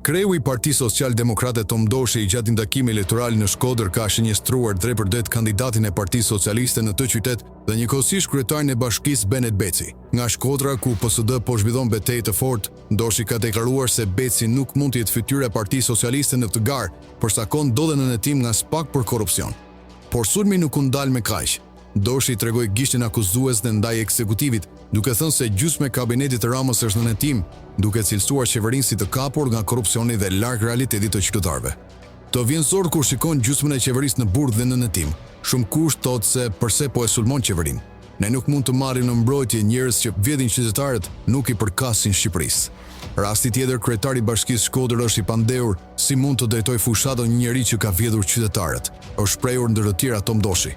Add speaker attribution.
Speaker 1: Kreu i Partisë Social-Demokrate Tom Doshi gjatë një takimi elektoral në Shkodër ka shënjestruar drejtpërdrejt kandidatin e Partisë Socialiste në të qytet dhe njëkohësisht kryetarin e bashkisë Benet Beci. Nga Shkodra, ku PSD po zhvillon betejë të fortë, Doshi ka deklaruar se Beci nuk mund të jetë fytyra e Partisë Socialiste në këtë garë, përsa kon ndodhen në hetim nga SPAK për korrupsion. Por sulmi nuk u ndal me kaq. Doshi tregoi gishtin akuzues dhe ndaj ekzekutivit, duke thënë se gjysmë e kabinetit të Ramës është në hetim, duke cilësuar qeverinë si të kapur nga korrupsioni dhe larg realitetit të qytetarëve. Të vjen zor kur shikon gjysmën e qeverisë në burg dhe në hetim. Shumë kusht thotë se përse po e sulmon qeverinë. Ne nuk mund të marrim në mbrojtje njerëz që vjedhin qytetarët, nuk i përkasin Shqipërisë. Rasti tjetër, kryetari i Bashkisë Shkodër është i pandehur si mund të drejtojë fushatën një njeri që ka vjedhur qytetarët, është shprehur ndër të tjera Tom Doshi.